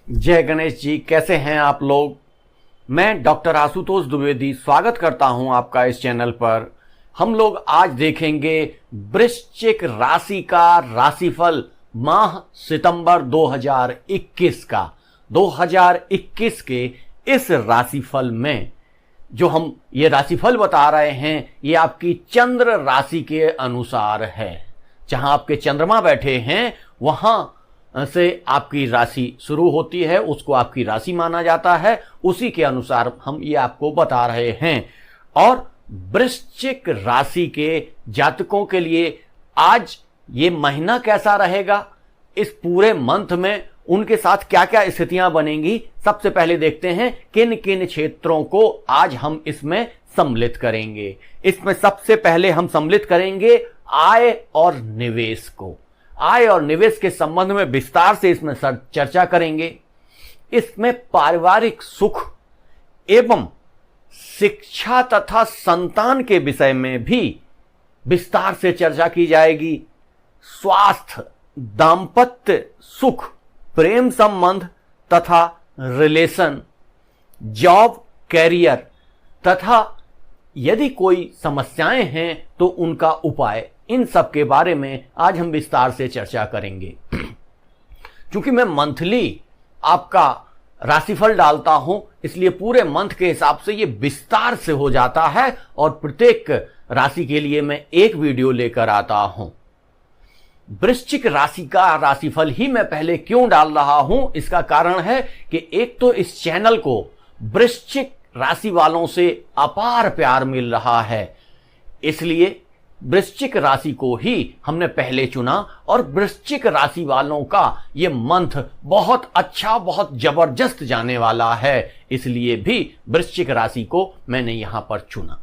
जय गणेश जी, कैसे हैं आप लोग। मैं डॉक्टर आशुतोष द्विवेदी स्वागत करता हूं आपका इस चैनल पर। हम लोग आज देखेंगे वृश्चिक राशि का राशिफल माह सितंबर 2021 का। 2021 के इस राशिफल में जो हम ये राशिफल बता रहे हैं ये आपकी चंद्र राशि के अनुसार है। जहां आपके चंद्रमा बैठे हैं वहां से आपकी राशि शुरू होती है, उसको आपकी राशि माना जाता है। उसी के अनुसार हम ये आपको बता रहे हैं। और वृश्चिक राशि के जातकों के लिए आज ये महीना कैसा रहेगा, इस पूरे मंथ में उनके साथ क्या क्या स्थितियां बनेंगी, सबसे पहले देखते हैं किन किन क्षेत्रों को आज हम इसमें सम्मिलित करेंगे। इसमें सबसे पहले हम सम्मिलित करेंगे आय और निवेश को। आय और निवेश के संबंध में विस्तार से इसमें चर्चा करेंगे। इसमें पारिवारिक सुख एवं शिक्षा तथा संतान के विषय में भी विस्तार से चर्चा की जाएगी। स्वास्थ्य, दाम्पत्य सुख, प्रेम संबंध तथा रिलेशन, जॉब, कैरियर तथा यदि कोई समस्याएं हैं तो उनका उपाय, इन सब के बारे में आज हम विस्तार से चर्चा करेंगे। क्योंकि मैं मंथली आपका राशिफल डालता हूं, इसलिए पूरे मंथ के हिसाब से ये विस्तार से हो जाता है और प्रत्येक राशि के लिए मैं एक वीडियो लेकर आता हूं। वृश्चिक राशि का राशिफल ही मैं पहले क्यों डाल रहा हूं, इसका कारण है कि एक तो इस चैनल को वृश्चिक राशि वालों से अपार प्यार मिल रहा है, इसलिए वृश्चिक राशि को ही हमने पहले चुना। और वृश्चिक राशि वालों का ये मंथ बहुत अच्छा, बहुत जबरदस्त जाने वाला है, इसलिए भी वृश्चिक राशि को मैंने यहां पर चुना।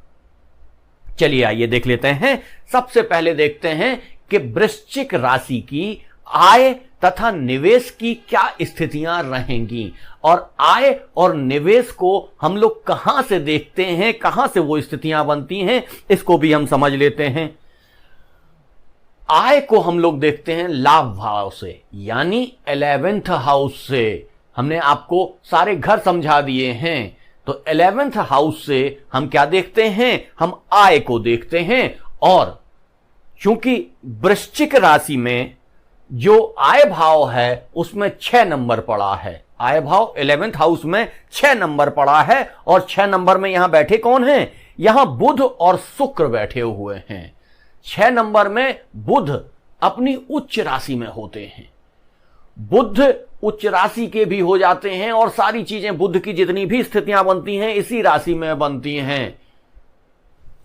चलिए आइए देख लेते हैं। सबसे पहले देखते हैं कि वृश्चिक राशि की आय तथा निवेश की क्या स्थितियां रहेंगी, और आय और निवेश को हम लोग कहां से देखते हैं, कहां से वो स्थितियां बनती हैं, इसको भी हम समझ लेते हैं। आय को हम लोग देखते हैं लाभ भाव से, यानी 11th हाउस से। हमने आपको सारे घर समझा दिए हैं, तो 11th हाउस से हम क्या देखते हैं, हम आय को देखते हैं। और चूंकि वृश्चिक राशि में जो आय भाव है उसमें 6 नंबर पड़ा है। आय भाव 11th हाउस में 6 नंबर पड़ा है, और 6 नंबर में यहां बैठे कौन हैं, यहां बुध और शुक्र बैठे हुए हैं। 6 नंबर में बुध अपनी उच्च राशि में होते हैं। बुध उच्च राशि के भी हो जाते हैं, और सारी चीजें बुध की जितनी भी स्थितियां बनती हैं इसी राशि में बनती हैं।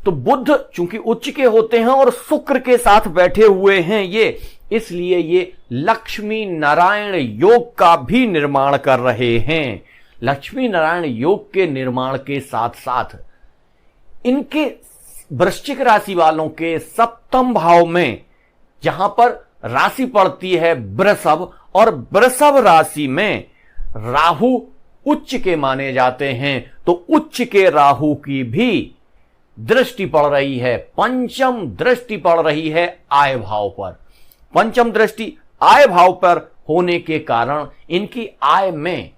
तो बुध चूंकि उच्च के होते हैं और शुक्र के साथ बैठे हुए हैं ये, इसलिए ये लक्ष्मी नारायण योग का भी निर्माण कर रहे हैं। लक्ष्मी नारायण योग के निर्माण के साथ साथ इनके वृश्चिक राशि वालों के सप्तम भाव में जहां पर राशि पड़ती है वृषभ, और वृषभ राशि में राहु उच्च के माने जाते हैं, तो उच्च के राहु की भी दृष्टि पड़ रही है, पंचम दृष्टि पड़ रही है आय भाव पर। पंचम दृष्टि आय भाव पर होने के कारण इनकी आय में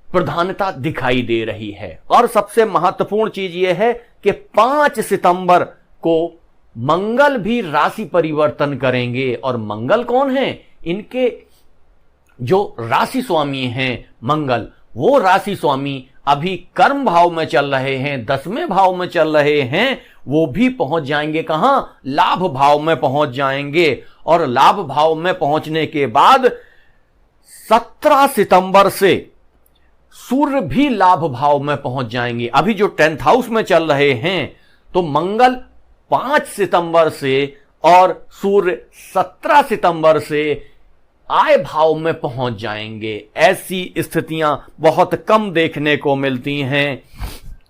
प्रधानता दिखाई दे रही है। और सबसे महत्वपूर्ण चीज यह है कि 5 सितंबर को मंगल भी राशि परिवर्तन करेंगे। और मंगल कौन है, इनके जो राशि स्वामी हैं मंगल, वो राशि स्वामी अभी कर्म भाव में चल रहे हैं, 10वें भाव में चल रहे हैं। वो भी पहुंच जाएंगे कहां, लाभ भाव में पहुंच जाएंगे। और लाभ भाव में पहुंचने के बाद 17 सितंबर से सूर्य भी लाभ भाव में पहुंच जाएंगे। अभी जो 10th हाउस में चल रहे हैं, तो मंगल 5 सितंबर से और सूर्य 17 सितंबर से आय भाव में पहुंच जाएंगे। ऐसी स्थितियां बहुत कम देखने को मिलती हैं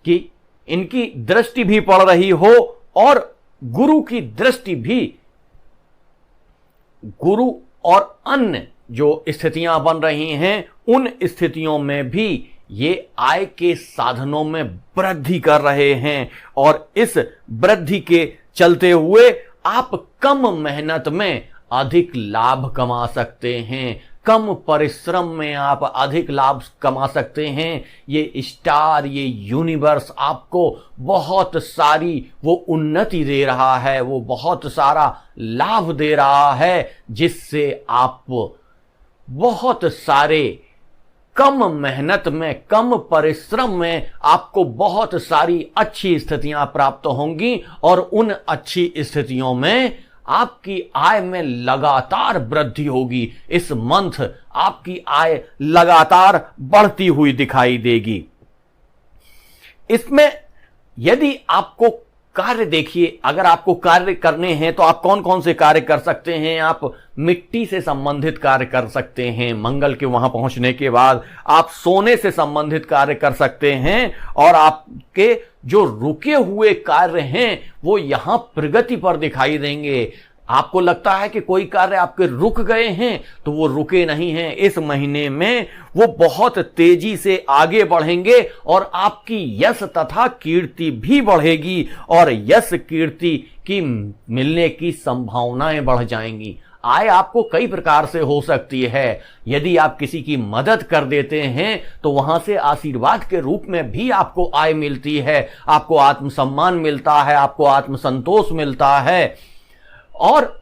कि इनकी दृष्टि भी पड़ रही हो, और गुरु की दृष्टि भी, गुरु और अन्य जो स्थितियां बन रही हैं उन स्थितियों में भी ये आय के साधनों में वृद्धि कर रहे हैं। और इस वृद्धि के चलते हुए आप कम मेहनत में अधिक लाभ कमा सकते हैं। कम परिश्रम में आप अधिक लाभ कमा सकते हैं। ये स्टार, ये यूनिवर्स आपको बहुत सारी वो उन्नति दे रहा है, वो बहुत सारा लाभ दे रहा है, जिससे आप बहुत सारे कम मेहनत में, कम परिश्रम में आपको बहुत सारी अच्छी स्थितियां प्राप्त होंगी और उन अच्छी स्थितियों में आपकी आय में लगातार वृद्धि होगी। इस मंथ आपकी आय लगातार बढ़ती हुई दिखाई देगी। इसमें यदि आपको कार्य, देखिए, अगर आपको कार्य करने हैं तो आप कौन कौन से कार्य कर सकते हैं। आप मिट्टी से संबंधित कार्य कर सकते हैं, मंगल के वहां पहुंचने के बाद आप सोने से संबंधित कार्य कर सकते हैं, और आपके जो रुके हुए कार्य हैं वो यहां प्रगति पर दिखाई देंगे। आपको लगता है कि कोई कार्य आपके रुक गए हैं, तो वो रुके नहीं हैं। इस महीने में वो बहुत तेजी से आगे बढ़ेंगे और आपकी यश तथा कीर्ति भी बढ़ेगी, और यश कीर्ति की मिलने की संभावनाएं बढ़ जाएंगी। आय आपको कई प्रकार से हो सकती है। यदि आप किसी की मदद कर देते हैं तो वहां से आशीर्वाद के रूप में भी आपको आय मिलती है, आपको आत्मसम्मान मिलता है, आपको आत्मसंतोष मिलता है, और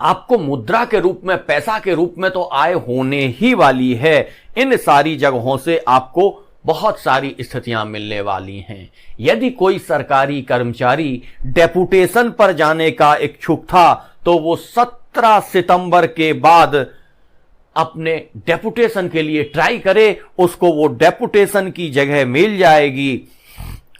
आपको मुद्रा के रूप में, पैसा के रूप में तो आय होने ही वाली है। इन सारी जगहों से आपको बहुत सारी स्थितियां मिलने वाली हैं। यदि कोई सरकारी कर्मचारी डेपुटेशन पर जाने का इच्छुक था तो वो 17 सितंबर के बाद अपने डेपुटेशन के लिए ट्राई करे, उसको वो डेपुटेशन की जगह मिल जाएगी।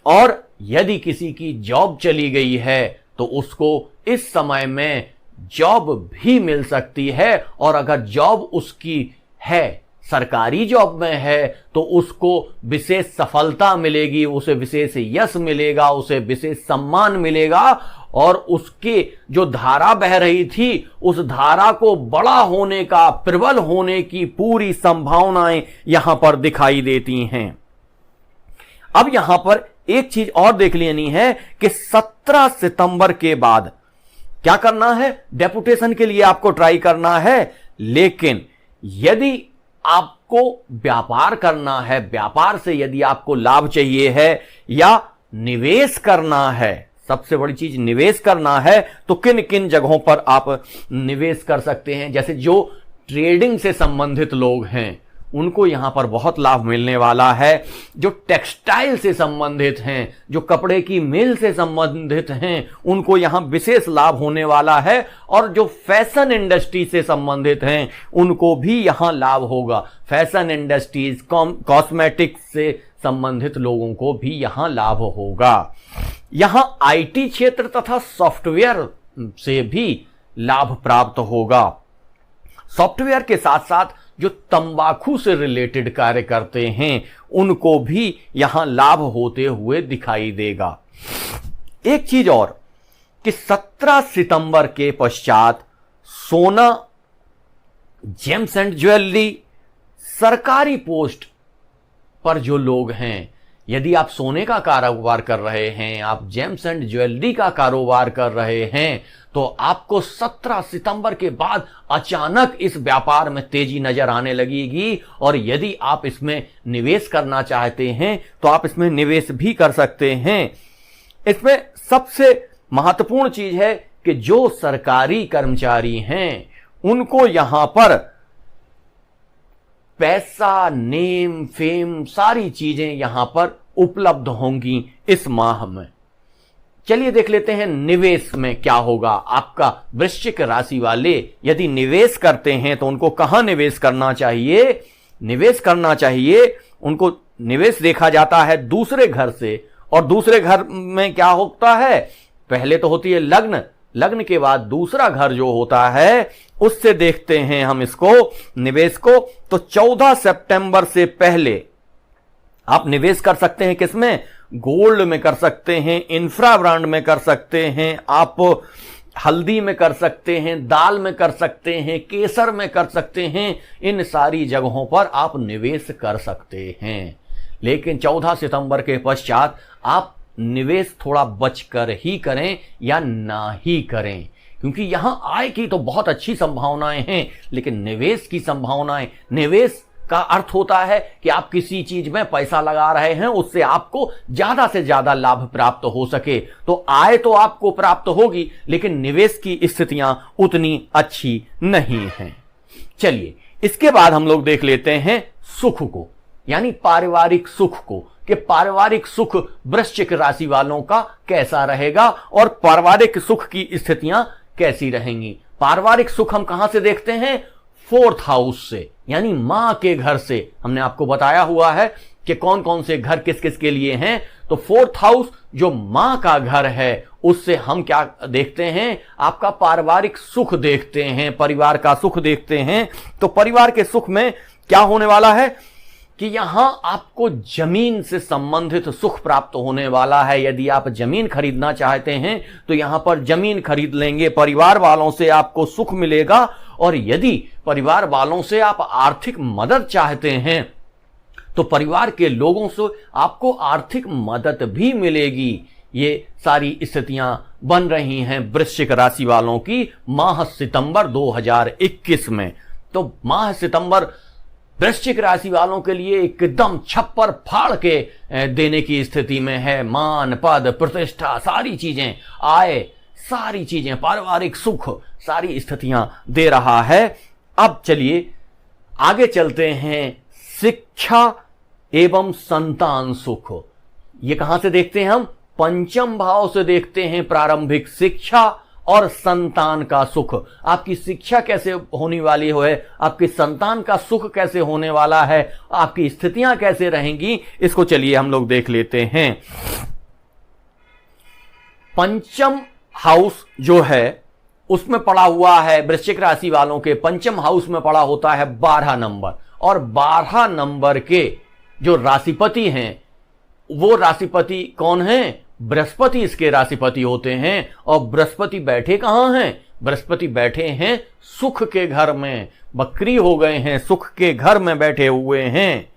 और यदि किसी की जॉब चली गई है तो उसको इस समय में जॉब भी मिल सकती है, और अगर जॉब उसकी है, सरकारी जॉब में है, तो उसको विशेष सफलता मिलेगी, उसे विशेष यश मिलेगा, उसे विशेष सम्मान मिलेगा, और उसके जो धारा बह रही थी उस धारा को बड़ा होने का, प्रबल होने की पूरी संभावनाएं यहां पर दिखाई देती हैं। अब यहां पर एक चीज और देख लेनी है कि 17 सितंबर के बाद क्या करना है। डेपुटेशन के लिए आपको ट्राई करना है, लेकिन यदि आपको व्यापार करना है, व्यापार से यदि आपको लाभ चाहिए है या निवेश करना है, सबसे बड़ी चीज निवेश करना है, तो किन किन जगहों पर आप निवेश कर सकते हैं। जैसे जो ट्रेडिंग से संबंधित लोग हैं उनको यहां पर बहुत लाभ मिलने वाला है। जो टेक्सटाइल से संबंधित हैं, जो कपड़े की मिल से संबंधित हैं, उनको यहां विशेष लाभ होने वाला है, और जो फैशन इंडस्ट्री से संबंधित हैं उनको भी यहां लाभ होगा। फैशन इंडस्ट्रीज, कॉस्मेटिक्स से संबंधित लोगों को भी यहां लाभ होगा। यहां आईटी क्षेत्र तथा सॉफ्टवेयर से भी लाभ प्राप्त होगा। सॉफ्टवेयर के साथ साथ जो तंबाकू से रिलेटेड कार्य करते हैं उनको भी यहां लाभ होते हुए दिखाई देगा। एक चीज और कि 17 सितंबर के पश्चात सोना, जेम्स एंड ज्वेलरी, सरकारी पोस्ट पर जो लोग हैं, यदि आप सोने का कारोबार कर रहे हैं, आप जेम्स एंड ज्वेलरी का कारोबार कर रहे हैं, तो आपको 17 सितंबर के बाद अचानक इस व्यापार में तेजी नजर आने लगेगी। और यदि आप इसमें निवेश करना चाहते हैं तो आप इसमें निवेश भी कर सकते हैं। इसमें सबसे महत्वपूर्ण चीज है कि जो सरकारी कर्मचारी हैं उनको यहां पर पैसा, नेम, फेम, सारी चीजें यहां पर उपलब्ध होंगी इस माह में। चलिए देख लेते हैं निवेश में क्या होगा। आपका वृश्चिक राशि वाले यदि निवेश करते हैं तो उनको कहां निवेश करना चाहिए। निवेश करना चाहिए उनको, निवेश देखा जाता है दूसरे घर से, और दूसरे घर में क्या होता है, पहले तो होती है लग्न, लग्न के बाद दूसरा घर जो होता है उससे देखते हैं हम इसको, निवेश को। तो 14 सितंबर से पहले आप निवेश कर सकते हैं किसमें, गोल्ड में कर सकते हैं, इंफ्रा ब्रांड में कर सकते हैं, आप हल्दी में कर सकते हैं, दाल में कर सकते हैं, केसर में कर सकते हैं। इन सारी जगहों पर आप निवेश कर सकते हैं। लेकिन 14 सितंबर के पश्चात आप निवेश थोड़ा बचकर ही करें या ना ही करें, क्योंकि यहां आय की तो बहुत अच्छी संभावनाएं हैं, लेकिन निवेश की संभावनाएं, निवेश का अर्थ होता है कि आप किसी चीज में पैसा लगा रहे हैं, उससे आपको ज्यादा से ज्यादा लाभ प्राप्त हो सके। तो आय तो आपको प्राप्त होगी, लेकिन निवेश की स्थितियां उतनी अच्छी नहीं हैं। चलिए, इसके बाद हम लोग देख लेते हैं सुख को, यानी पारिवारिक सुख को, कि पारिवारिक सुख वृश्चिक राशि वालों का कैसा रहेगा और पारिवारिक सुख की स्थितियां कैसी रहेंगी। पारिवारिक सुख हम कहां से देखते हैं? 4th हाउस से, यानी मां के घर से। हमने आपको बताया हुआ है कि कौन कौन से घर किस किस के लिए हैं। तो 4th हाउस जो मां का घर है, उससे हम क्या देखते हैं? आपका पारिवारिक सुख देखते हैं, परिवार का सुख देखते हैं। तो परिवार के सुख में क्या होने वाला है कि यहां आपको जमीन से संबंधित सुख प्राप्त होने वाला है। यदि आप जमीन खरीदना चाहते हैं तो यहां पर जमीन खरीद लेंगे, परिवार वालों से आपको सुख मिलेगा। और यदि परिवार वालों से आप आर्थिक मदद चाहते हैं तो परिवार के लोगों से आपको आर्थिक मदद भी मिलेगी। ये सारी स्थितियां बन रही हैं वृश्चिक राशि वालों की माह सितंबर 2021 में। तो माह सितंबर वृश्चिक राशि वालों के लिए एकदम छप्पर फाड़ के देने की स्थिति में है। मान, पद, प्रतिष्ठा, सारी चीजें, आय, सारी चीजें, पारिवारिक सुख, सारी स्थितियां दे रहा है। अब चलिए आगे चलते हैं। शिक्षा एवं संतान सुख, ये कहां से देखते हैं हम? 5th भाव से देखते हैं। प्रारंभिक शिक्षा और संतान का सुख। आपकी शिक्षा कैसे होने वाली है, आपके संतान का सुख कैसे होने वाला है, आपकी स्थितियां कैसे रहेंगी, इसको चलिए हम लोग देख लेते हैं। 5th हाउस जो है उसमें पड़ा हुआ है वृश्चिक राशि वालों के 5th हाउस में पड़ा होता है 12 नंबर। और 12 नंबर के जो राशिपति हैं, वो राशिपति कौन हैं? बृहस्पति इसके राशिपति होते हैं। और बृहस्पति बैठे कहां हैं? बृहस्पति बैठे हैं सुख के घर में। बकरी हो गए हैं, सुख के घर में बैठे हुए हैं।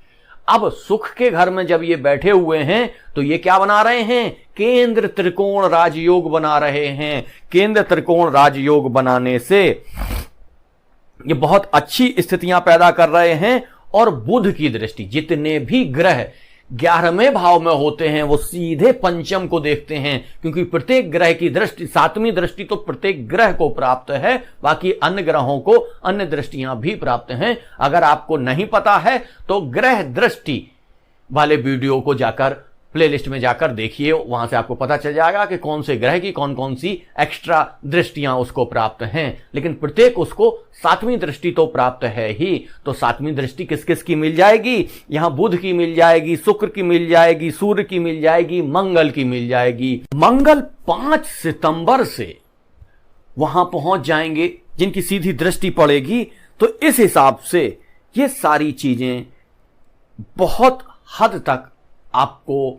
अब सुख के घर में जब ये बैठे हुए हैं तो ये क्या बना रहे हैं? केंद्र त्रिकोण राजयोग बना रहे हैं। केंद्र त्रिकोण राजयोग बनाने से ये बहुत अच्छी स्थितियां पैदा कर रहे हैं। और बुध की दृष्टि, जितने भी ग्रह 11वें भाव में होते हैं वो सीधे 5th को देखते हैं, क्योंकि प्रत्येक ग्रह की दृष्टि, 7वीं दृष्टि तो प्रत्येक ग्रह को प्राप्त है, बाकी अन्य ग्रहों को अन्य दृष्टियां भी प्राप्त हैं। अगर आपको नहीं पता है तो ग्रह दृष्टि वाले वीडियो को जाकर प्लेलिस्ट में जाकर देखिए, वहां से आपको पता चल जाएगा कि कौन से ग्रह की कौन कौन सी एक्स्ट्रा दृष्टियां उसको प्राप्त हैं। लेकिन प्रत्येक उसको 7वीं दृष्टि तो प्राप्त है ही। तो 7वीं दृष्टि किस किस की मिल जाएगी? यहां बुध की मिल जाएगी, शुक्र की मिल जाएगी, सूर्य की मिल जाएगी, मंगल की मिल जाएगी। मंगल 5 सितंबर से वहां पहुंच जाएंगे, जिनकी सीधी दृष्टि पड़ेगी। तो इस हिसाब से ये सारी चीजें बहुत हद तक आपको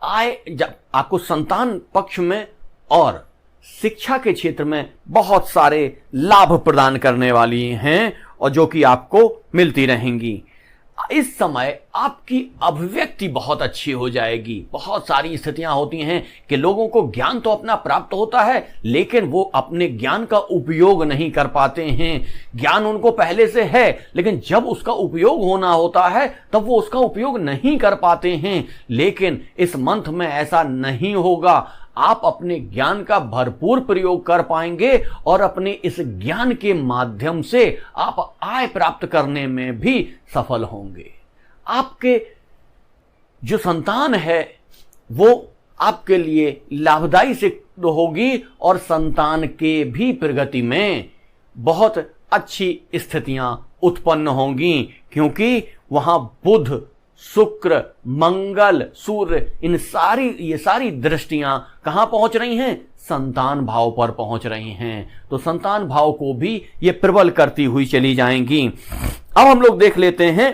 आपको संतान पक्ष में और शिक्षा के क्षेत्र में बहुत सारे लाभ प्रदान करने वाली हैं, और जो कि आपको मिलती रहेंगी। इस समय आपकी अभिव्यक्ति बहुत अच्छी हो जाएगी। बहुत सारी स्थितियां होती हैं कि लोगों को ज्ञान तो अपना प्राप्त होता है, लेकिन वो अपने ज्ञान का उपयोग नहीं कर पाते हैं। ज्ञान उनको पहले से है, लेकिन जब उसका उपयोग होना होता है तब वो उसका उपयोग नहीं कर पाते हैं। लेकिन इस मंथ में ऐसा नहीं होगा। आप अपने ज्ञान का भरपूर प्रयोग कर पाएंगे और अपने इस ज्ञान के माध्यम से आप आय प्राप्त करने में भी सफल होंगे। आपके जो संतान है वो आपके लिए लाभदायी सिद्ध होगी और संतान के भी प्रगति में बहुत अच्छी स्थितियां उत्पन्न होंगी, क्योंकि वहां बुध, शुक्र, मंगल, सूर्य, ये सारी दृष्टियां कहां पहुंच रही हैं? संतान भाव पर पहुंच रही हैं। तो संतान भाव को भी ये प्रबल करती हुई चली जाएंगी। अब हम लोग देख लेते हैं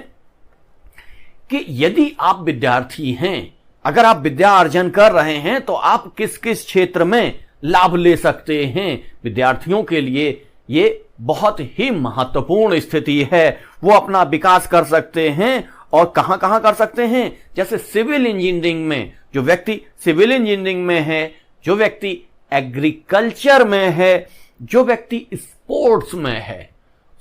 कि यदि आप विद्यार्थी हैं, अगर आप विद्या अर्जन कर रहे हैं तो आप किस किस क्षेत्र में लाभ ले सकते हैं। विद्यार्थियों के लिए ये बहुत ही महत्वपूर्ण स्थिति है। वो अपना विकास कर सकते हैं और कहां कहां कर सकते हैं? जैसे सिविल इंजीनियरिंग में जो व्यक्ति सिविल इंजीनियरिंग में है, जो व्यक्ति एग्रीकल्चर में है, जो व्यक्ति स्पोर्ट्स में है,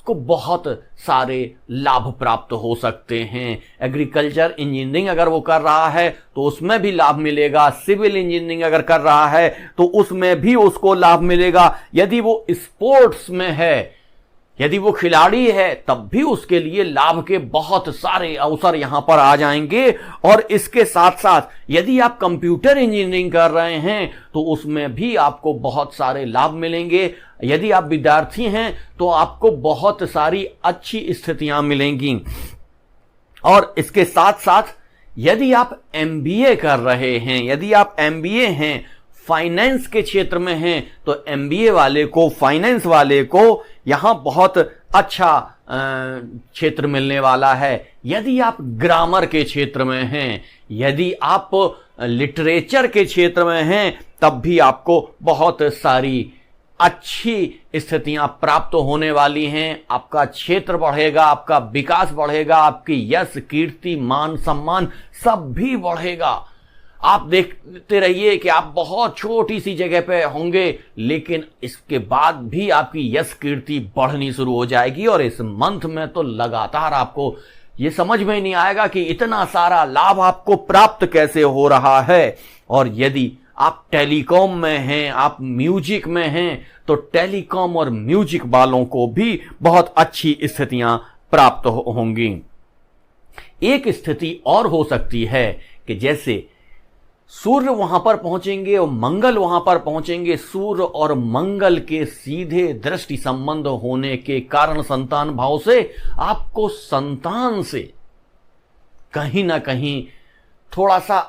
को बहुत सारे लाभ प्राप्त हो सकते हैं। एग्रीकल्चर इंजीनियरिंग अगर वो कर रहा है तो उसमें भी लाभ मिलेगा, सिविल इंजीनियरिंग अगर कर रहा है तो उसमें भी उसको लाभ मिलेगा। यदि वो स्पोर्ट्स में है, यदि वो खिलाड़ी है, तब भी उसके लिए लाभ के बहुत सारे अवसर यहां पर आ जाएंगे। और इसके साथ साथ यदि आप कंप्यूटर इंजीनियरिंग कर रहे हैं तो उसमें भी आपको बहुत सारे लाभ मिलेंगे। यदि आप विद्यार्थी हैं तो आपको बहुत सारी अच्छी स्थितियां मिलेंगी। और इसके साथ साथ यदि आप एमबीए कर रहे हैं, यदि आप एमबीए हैं, फाइनेंस के क्षेत्र में हैं, तो एमबीए वाले को, फाइनेंस वाले को यहां बहुत अच्छा क्षेत्र मिलने वाला है। यदि आप ग्रामर के क्षेत्र में हैं, यदि आप लिटरेचर के क्षेत्र में हैं, तब भी आपको बहुत सारी अच्छी स्थितियां प्राप्त होने वाली हैं। आपका क्षेत्र बढ़ेगा, आपका विकास बढ़ेगा, आपकी यश, कीर्ति, मान, सम्मान सब भी बढ़ेगा। आप देखते रहिए कि आप बहुत छोटी सी जगह पे होंगे, लेकिन इसके बाद भी आपकी यश, कीर्ति बढ़नी शुरू हो जाएगी। और इस मंथ में तो लगातार आपको ये समझ में नहीं आएगा कि इतना सारा लाभ आपको प्राप्त कैसे हो रहा है। और यदि आप टेलीकॉम में हैं, आप म्यूजिक में हैं, तो टेलीकॉम और म्यूजिक वालों को भी बहुत अच्छी स्थितियां प्राप्त होंगी। एक स्थिति और हो सकती है कि जैसे सूर्य वहां पर पहुंचेंगे और मंगल वहां पर पहुंचेंगे, सूर्य और मंगल के सीधे दृष्टि संबंध होने के कारण संतान भाव से आपको संतान से कहीं ना कहीं थोड़ा सा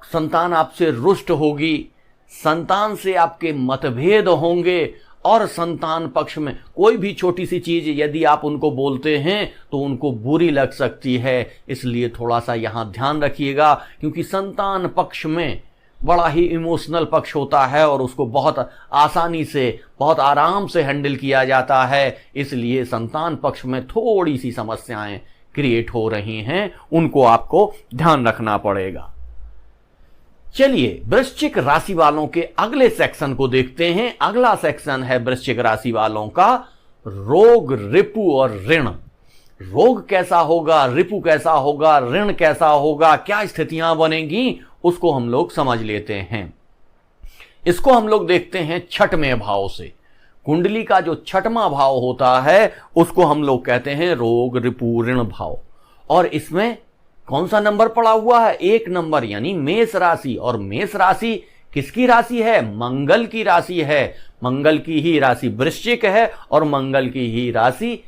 संतान आपसे रुष्ट होगी, संतान से आपके मतभेद होंगे। और संतान पक्ष में कोई भी छोटी सी चीज यदि आप उनको बोलते हैं तो उनको बुरी लग सकती है। इसलिए थोड़ा सा यहां ध्यान रखिएगा, क्योंकि संतान पक्ष में बड़ा ही इमोशनल पक्ष होता है और उसको बहुत आसानी से, बहुत आराम से हैंडल किया जाता है। इसलिए संतान पक्ष में थोड़ी सी समस्याएं क्रिएट हो रही हैं, उनको आपको ध्यान रखना पड़ेगा। चलिए वृश्चिक राशि वालों के अगले सेक्शन को देखते हैं। अगला सेक्शन है वृश्चिक राशि वालों का रोग, रिपु और ऋण। रोग कैसा होगा, रिपु कैसा होगा, ऋण कैसा होगा, क्या स्थितियां बनेंगी, उसको हम लोग समझ लेते हैं। इसको हम लोग देखते हैं छठवें भाव से। कुंडली का जो छठवां भाव होता है उसको हम लोग कहते हैं रोग, रिपु, ऋण भाव। और इसमें कौन सा नंबर पड़ा हुआ है? 1 नंबर, यानी मेष राशि। और मेष राशि किसकी राशि है? मंगल की राशि है। मंगल की ही राशि वृश्चिक है और मंगल की ही राशि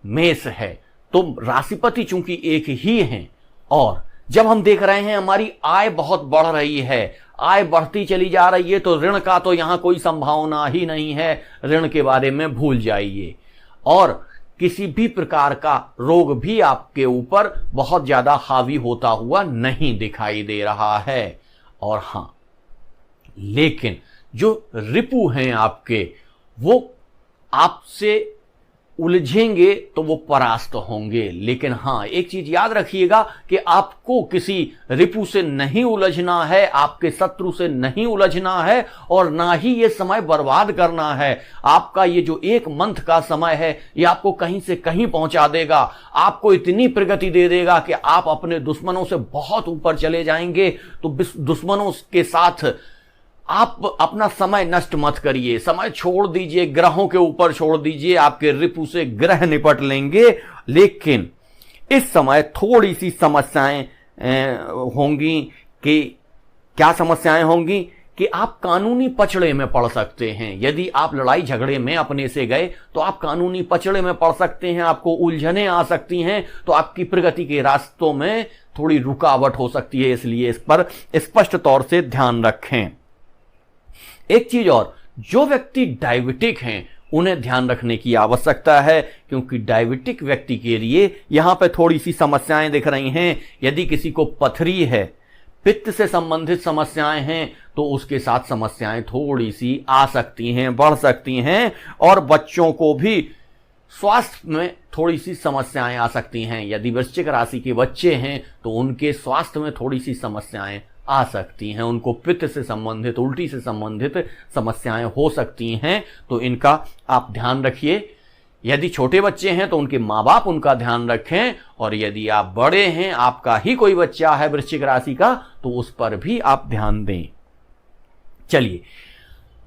मेष है। तो राशिपति चूंकि एक ही हैं, और जब हम देख रहे हैं हमारी आय बहुत बढ़ रही है, आय बढ़ती चली जा रही है, तो ऋण का तो यहां कोई संभावना ही नहीं है। ऋण के बारे में भूल जाइए। और किसी भी प्रकार का रोग भी आपके ऊपर बहुत ज्यादा हावी होता हुआ नहीं दिखाई दे रहा है। और हां, लेकिन जो रिपु हैं आपके, वो आपसे उलझेंगे तो वो परास्त होंगे। लेकिन हां, एक चीज याद रखिएगा कि आपको किसी रिपु से नहीं उलझना है, आपके शत्रु से नहीं उलझना है, और ना ही ये समय बर्बाद करना है। आपका ये जो 1 मंथ का समय है, ये आपको कहीं से कहीं पहुंचा देगा, आपको इतनी प्रगति दे देगा कि आप अपने दुश्मनों से बहुत ऊपर चले जाएंगे। तो दुश्मनों के साथ आप अपना समय नष्ट मत करिए, समय छोड़ दीजिए, ग्रहों के ऊपर छोड़ दीजिए, आपके रिपु से ग्रह निपट लेंगे। लेकिन इस समय थोड़ी सी समस्याएं होंगी। कि क्या समस्याएं होंगी? कि आप कानूनी पचड़े में पड़ सकते हैं। यदि आप लड़ाई झगड़े में अपने से गए तो आप कानूनी पचड़े में पड़ सकते हैं, आपको उलझने आ सकती हैं, तो आपकी प्रगति के रास्तों में थोड़ी रुकावट हो सकती है। इसलिए इस पर स्पष्ट तौर से ध्यान रखें। एक चीज और, जो व्यक्ति डायबिटिक हैं उन्हें ध्यान रखने की आवश्यकता है, क्योंकि डायबिटिक व्यक्ति के लिए यहां पे थोड़ी सी समस्याएं दिख रही हैं। यदि किसी को पथरी है, पित्त से संबंधित समस्याएं हैं, तो उसके साथ समस्याएं थोड़ी सी आ सकती हैं, बढ़ सकती हैं। और बच्चों को भी स्वास्थ्य में थोड़ी सी समस्याएं आ सकती हैं। यदि वृश्चिक राशि के बच्चे हैं तो उनके स्वास्थ्य में थोड़ी सी समस्याएं आ सकती हैं, उनको पित्त से संबंधित, उल्टी से संबंधित समस्याएं हो सकती हैं। तो इनका आप ध्यान रखिए। यदि छोटे बच्चे हैं तो उनके माँ बाप उनका ध्यान रखें, और यदि आप बड़े हैं, आपका ही कोई बच्चा है वृश्चिक राशि का, तो उस पर भी आप ध्यान दें। चलिए,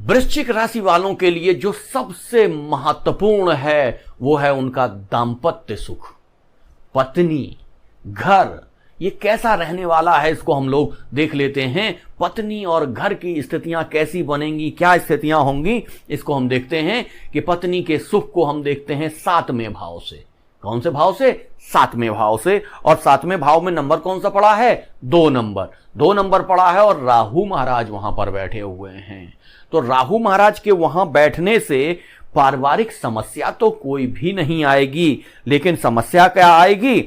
वृश्चिक राशि वालों के लिए जो सबसे महत्वपूर्ण है वो है उनका दांपत्य सुख, पत्नी, घर, ये कैसा रहने वाला है इसको हम लोग देख लेते हैं। पत्नी और घर की स्थितियां कैसी बनेंगी, क्या स्थितियां होंगी, इसको हम देखते हैं कि पत्नी के सुख को हम देखते हैं 7वें भाव से। कौन से भाव से? 7वें भाव से। और 7वें भाव में नंबर कौन सा पड़ा है? 2 नंबर। 2 नंबर पड़ा है और राहु महाराज वहां पर बैठे हुए हैं। तो राहु महाराज के वहां बैठने से पारिवारिक समस्या तो कोई भी नहीं आएगी, लेकिन समस्या क्या आएगी?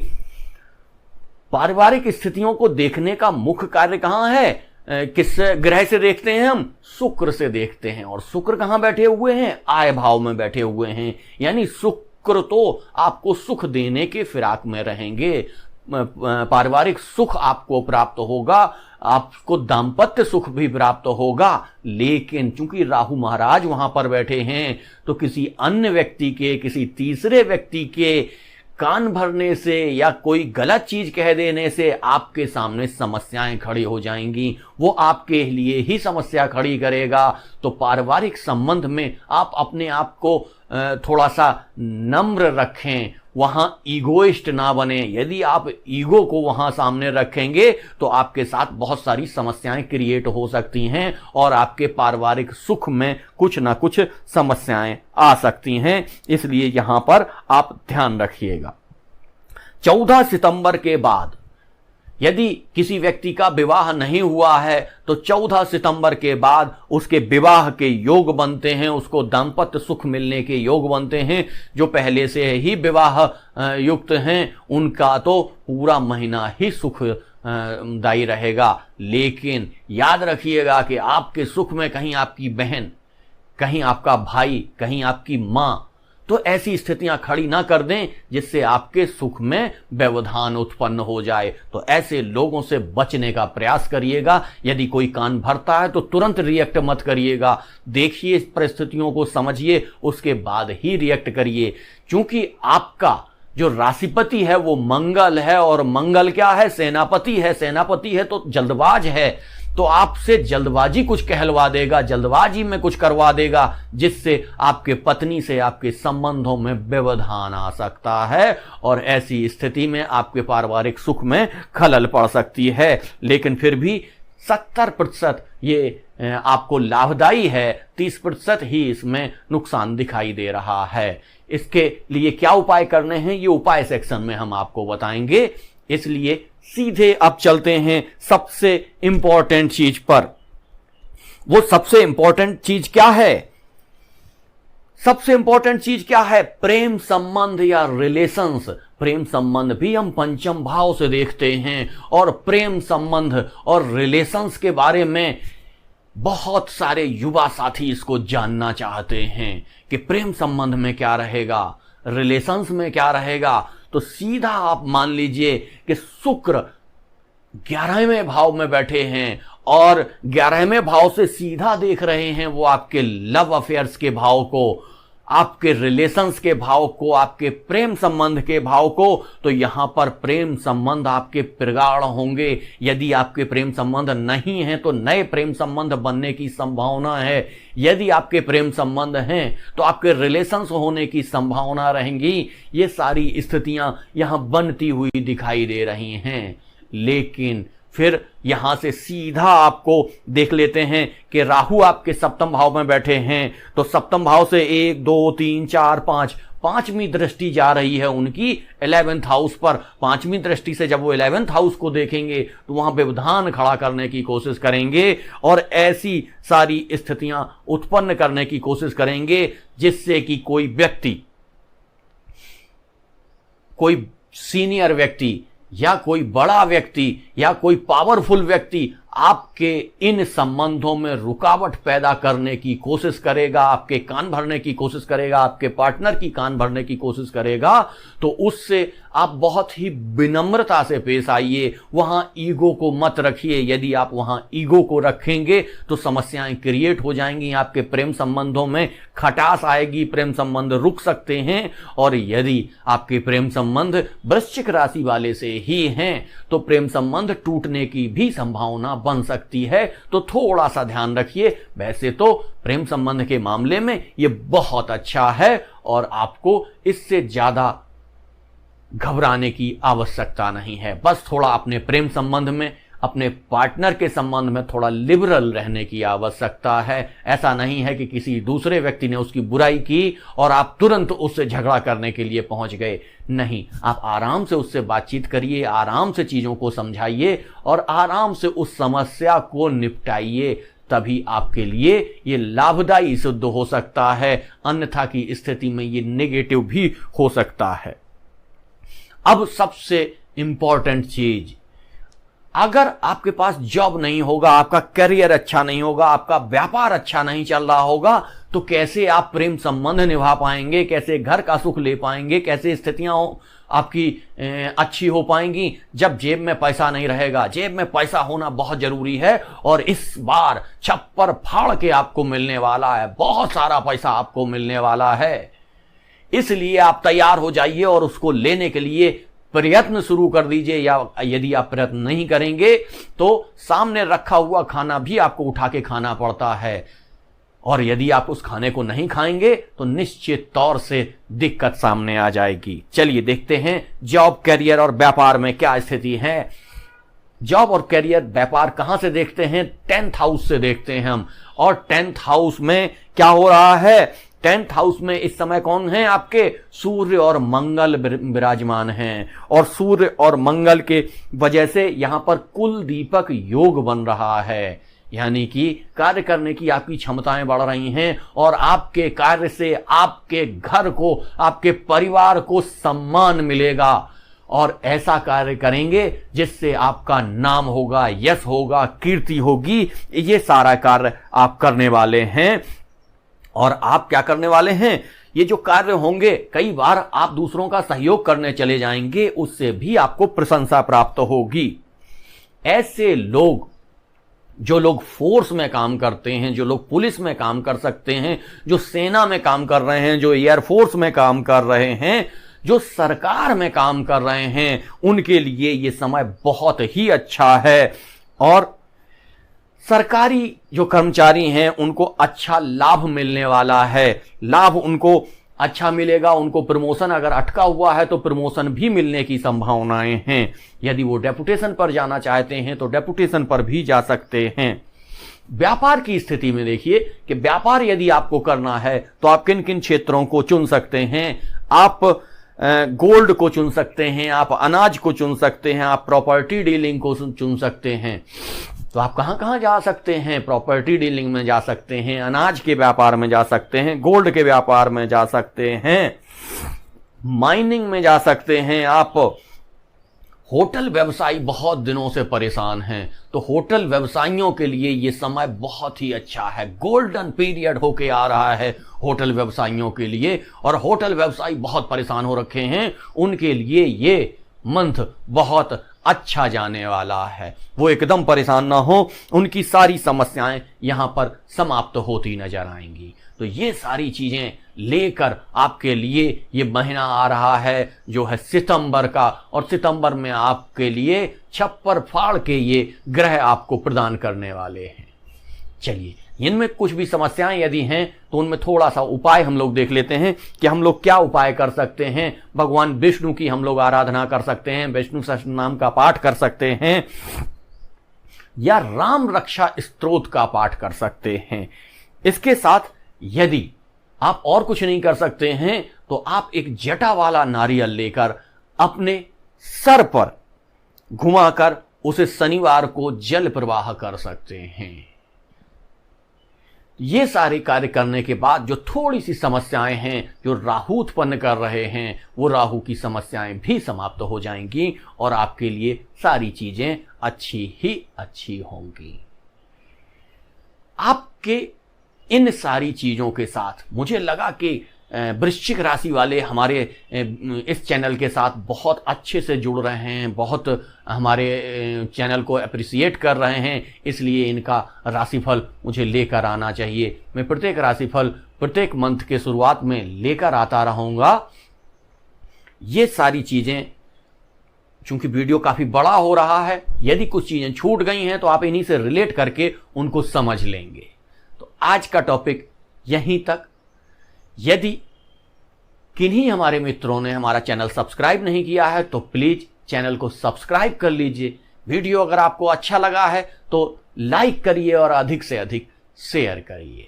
पारिवारिक स्थितियों को देखने का मुख्य कार्य कहां है? किस ग्रह से देखते हैं हम? शुक्र से देखते हैं। और शुक्र कहां बैठे हुए हैं? आय भाव में बैठे हुए हैं। यानी शुक्र तो आपको सुख देने के फिराक में रहेंगे, पारिवारिक सुख आपको प्राप्त होगा, आपको दांपत्य सुख भी प्राप्त होगा। लेकिन चूंकि राहु महाराज वहां पर बैठे हैं तो किसी अन्य व्यक्ति के, किसी तीसरे व्यक्ति के कान भरने से या कोई गलत चीज कह देने से आपके सामने समस्याएं खड़ी हो जाएंगी। वो आपके लिए ही समस्या खड़ी करेगा। तो पारिवारिक संबंध में आप अपने आप को थोड़ा सा नम्र रखें, वहां ईगोइस्ट ना बने। यदि आप ईगो को वहां सामने रखेंगे तो आपके साथ बहुत सारी समस्याएं क्रिएट हो सकती हैं और आपके पारिवारिक सुख में कुछ ना कुछ समस्याएं आ सकती हैं। इसलिए यहां पर आप ध्यान रखिएगा। 14 सितंबर के बाद यदि किसी व्यक्ति का विवाह नहीं हुआ है तो 14 सितंबर के बाद उसके विवाह के योग बनते हैं, उसको दांपत्य सुख मिलने के योग बनते हैं। जो पहले से ही विवाह युक्त हैं उनका तो पूरा महीना ही सुख दायी रहेगा। लेकिन याद रखिएगा कि आपके सुख में कहीं आपकी बहन, कहीं आपका भाई, कहीं आपकी माँ तो ऐसी स्थितियां खड़ी ना कर दें जिससे आपके सुख में व्यवधान उत्पन्न हो जाए। तो ऐसे लोगों से बचने का प्रयास करिएगा। यदि कोई कान भरता है तो तुरंत रिएक्ट मत करिएगा, देखिए परिस्थितियों को समझिए, उसके बाद ही रिएक्ट करिए। क्योंकि आपका जो राशिपति है वो मंगल है, और मंगल क्या है? सेनापति है। सेनापति है तो जल्दबाज है, तो आपसे जल्दबाजी कुछ कहलवा देगा, जल्दबाजी में कुछ करवा देगा, जिससे आपके पत्नी से आपके संबंधों में व्यवधान आ सकता है और ऐसी स्थिति में आपके पारिवारिक सुख में खलल पड़ सकती है। लेकिन फिर भी 70% ये आपको लाभदायी है, 30% ही इसमें नुकसान दिखाई दे रहा है। इसके लिए क्या उपाय करने हैं ये उपाय सेक्शन में हम आपको बताएंगे। इसलिए सीधे अब चलते हैं सबसे इंपॉर्टेंट चीज पर। वो सबसे इंपॉर्टेंट चीज क्या है? सबसे इंपॉर्टेंट चीज क्या है? प्रेम संबंध या रिलेशंस। प्रेम संबंध भी हम पंचम भाव से देखते हैं, और प्रेम संबंध और रिलेशंस के बारे में बहुत सारे युवा साथी इसको जानना चाहते हैं कि प्रेम संबंध में क्या रहेगा, रिलेशंस में क्या रहेगा। तो सीधा आप मान लीजिए कि शुक्र 11वें भाव में बैठे हैं और 11वें भाव से सीधा देख रहे हैं वो आपके लव अफेयर्स के भाव को, आपके रिलेशंस के भाव को, आपके प्रेम संबंध के भाव को। तो यहां पर प्रेम संबंध आपके प्रगाढ़ होंगे। यदि आपके प्रेम संबंध नहीं है तो नए प्रेम संबंध बनने की संभावना है। यदि आपके प्रेम संबंध हैं तो आपके रिलेशंस होने की संभावना रहेंगी। ये सारी स्थितियां यहां बनती हुई दिखाई दे रही हैं। लेकिन फिर यहां से सीधा आपको देख लेते हैं कि राहु आपके सप्तम भाव में बैठे हैं। तो सप्तम भाव से 1 2 3 4 5 5वीं दृष्टि जा रही है उनकी 11th हाउस पर। 5वीं दृष्टि से जब वो 11th हाउस को देखेंगे तो वहां व्यवधान खड़ा करने की कोशिश करेंगे और ऐसी सारी स्थितियां उत्पन्न करने की कोशिश करेंगे जिससे कि कोई व्यक्ति, कोई सीनियर व्यक्ति या कोई बड़ा व्यक्ति या कोई पावरफुल व्यक्ति आपके इन संबंधों में रुकावट पैदा करने की कोशिश करेगा, आपके कान भरने की कोशिश करेगा, आपके पार्टनर की कान भरने की कोशिश करेगा, तो उससे आप बहुत ही विनम्रता से पेश आइए। वहां ईगो को मत रखिए। यदि आप वहां ईगो को रखेंगे तो समस्याएं क्रिएट हो जाएंगी, आपके प्रेम संबंधों में खटास आएगी, प्रेम संबंध रुक सकते हैं। और यदि आपके प्रेम संबंध वृश्चिक राशि वाले से ही हैं तो प्रेम संबंध टूटने की भी संभावना बन सकती है। तो थोड़ा सा ध्यान रखिए। वैसे तो प्रेम संबंध के मामले में यह बहुत अच्छा है और आपको इससे ज्यादा घबराने की आवश्यकता नहीं है। बस थोड़ा अपने प्रेम संबंध में, अपने पार्टनर के संबंध में थोड़ा लिबरल रहने की आवश्यकता है। ऐसा नहीं है कि किसी दूसरे व्यक्ति ने उसकी बुराई की और आप तुरंत उससे झगड़ा करने के लिए पहुंच गए। नहीं, आप आराम से उससे बातचीत करिए, आराम से चीजों को समझाइए और आराम से उस समस्या को निपटाइए। तभी आपके लिए ये लाभदायी सिद्ध हो सकता है, अन्यथा की स्थिति में ये नेगेटिव भी हो सकता है। अब सबसे इंपॉर्टेंट चीज, अगर आपके पास जॉब नहीं होगा, आपका करियर अच्छा नहीं होगा, आपका व्यापार अच्छा नहीं चल रहा होगा, तो कैसे आप प्रेम संबंध निभा पाएंगे, कैसे घर का सुख ले पाएंगे, कैसे स्थितियां आपकी अच्छी हो पाएंगी जब जेब में पैसा नहीं रहेगा। जेब में पैसा होना बहुत जरूरी है और इस बार छप्पर फाड़ के आपको मिलने वाला है, बहुत सारा पैसा आपको मिलने वाला है। इसलिए आप तैयार हो जाइए और उसको लेने के लिए प्रयत्न शुरू कर दीजिए। या यदि आप प्रयत्न नहीं करेंगे तो सामने रखा हुआ खाना भी आपको उठा के खाना पड़ता है, और यदि आप उस खाने को नहीं खाएंगे तो निश्चित तौर से दिक्कत सामने आ जाएगी। चलिए देखते हैं जॉब, करियर और व्यापार में क्या स्थिति है। जॉब और करियर, व्यापार कहां से देखते हैं? 10th हाउस से देखते हैं हम। और 10th हाउस में क्या हो रहा है? 10th हाउस में इस समय कौन है? आपके सूर्य और मंगल विराजमान हैं, और सूर्य और मंगल के वजह से यहां पर कुल दीपक योग बन रहा है। यानी कि कार्य करने की आपकी क्षमताएं बढ़ रही हैं और आपके कार्य से आपके घर को, आपके परिवार को सम्मान मिलेगा। और ऐसा कार्य करेंगे जिससे आपका नाम होगा, यश होगा, कीर्ति होगी। ये सारा कार्य आप करने वाले हैं। और आप क्या करने वाले हैं? ये जो कार्य होंगे, कई बार आप दूसरों का सहयोग करने चले जाएंगे, उससे भी आपको प्रशंसा प्राप्त होगी। ऐसे लोग, जो लोग फोर्स में काम करते हैं, जो लोग पुलिस में काम कर सकते हैं, जो सेना में काम कर रहे हैं, जो एयरफोर्स में काम कर रहे हैं, जो सरकार में काम कर रहे हैं, उनके लिए ये समय बहुत ही अच्छा है। और सरकारी जो कर्मचारी हैं उनको अच्छा लाभ मिलने वाला है। लाभ उनको अच्छा मिलेगा। उनको प्रमोशन अगर अटका हुआ है तो प्रमोशन भी मिलने की संभावनाएं हैं। यदि वो डेपुटेशन पर जाना चाहते हैं तो डेपुटेशन पर भी जा सकते हैं। व्यापार की स्थिति में देखिए कि व्यापार यदि आपको करना है तो आप किन किन क्षेत्रों को चुन सकते हैं। आप गोल्ड को चुन सकते हैं, आप अनाज को चुन सकते हैं, आप प्रॉपर्टी डीलिंग को चुन सकते हैं। तो आप कहां कहां जा सकते हैं? प्रॉपर्टी डीलिंग में जा सकते हैं, अनाज के व्यापार में जा सकते हैं, गोल्ड के व्यापार में जा सकते हैं, माइनिंग में जा सकते हैं। आप होटल व्यवसायी बहुत दिनों से परेशान हैं, तो होटल व्यवसायियों के लिए यह समय बहुत ही अच्छा है। गोल्डन पीरियड होके आ रहा है होटल व्यवसायियों के लिए, और होटल व्यवसायी बहुत परेशान हो रखे हैं, उनके लिए ये मंथ बहुत अच्छा जाने वाला है। वो एकदम परेशान ना हो, उनकी सारी समस्याएं यहां पर समाप्त होती नजर आएंगी। तो ये सारी चीजें लेकर आपके लिए ये महीना आ रहा है जो है सितंबर का, और सितंबर में आपके लिए छप्पर फाड़ के ये ग्रह आपको प्रदान करने वाले हैं। चलिए, इनमें कुछ भी समस्याएं यदि हैं तो उनमें थोड़ा सा उपाय हम लोग देख लेते हैं कि हम लोग क्या उपाय कर सकते हैं। भगवान विष्णु की हम लोग आराधना कर सकते हैं, विष्णु सहस्त्र नाम का पाठ कर सकते हैं, या राम रक्षा स्तोत्र का पाठ कर सकते हैं। इसके साथ यदि आप और कुछ नहीं कर सकते हैं तो आप एक जटा वाला नारियल लेकर अपने सर पर घुमाकर उसे शनिवार को जल प्रवाह कर सकते हैं। ये सारे कार्य करने के बाद जो थोड़ी सी समस्याएं हैं जो राहु उत्पन्न कर रहे हैं, वो राहु की समस्याएं भी समाप्त हो जाएंगी और आपके लिए सारी चीजें अच्छी ही अच्छी होंगी। आपके इन सारी चीजों के साथ मुझे लगा कि वृश्चिक राशि वाले हमारे इस चैनल के साथ बहुत अच्छे से जुड़ रहे हैं, बहुत हमारे चैनल को अप्रिसिएट कर रहे हैं, इसलिए इनका राशिफल मुझे लेकर आना चाहिए। मैं प्रत्येक राशिफल प्रत्येक मंथ के शुरुआत में लेकर आता रहूँगा। ये सारी चीज़ें, चूंकि वीडियो काफ़ी बड़ा हो रहा है, यदि कुछ चीज़ें छूट गई हैं तो आप इन्हीं से रिलेट करके उनको समझ लेंगे। तो आज का टॉपिक यहीं तक। यदि किन्हीं हमारे मित्रों ने हमारा चैनल सब्सक्राइब नहीं किया है तो प्लीज चैनल को सब्सक्राइब कर लीजिए। वीडियो अगर आपको अच्छा लगा है तो लाइक करिए और अधिक से अधिक शेयर करिए।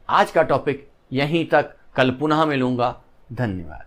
आज का टॉपिक यहीं तक, कल पुनः मिलूंगा। धन्यवाद।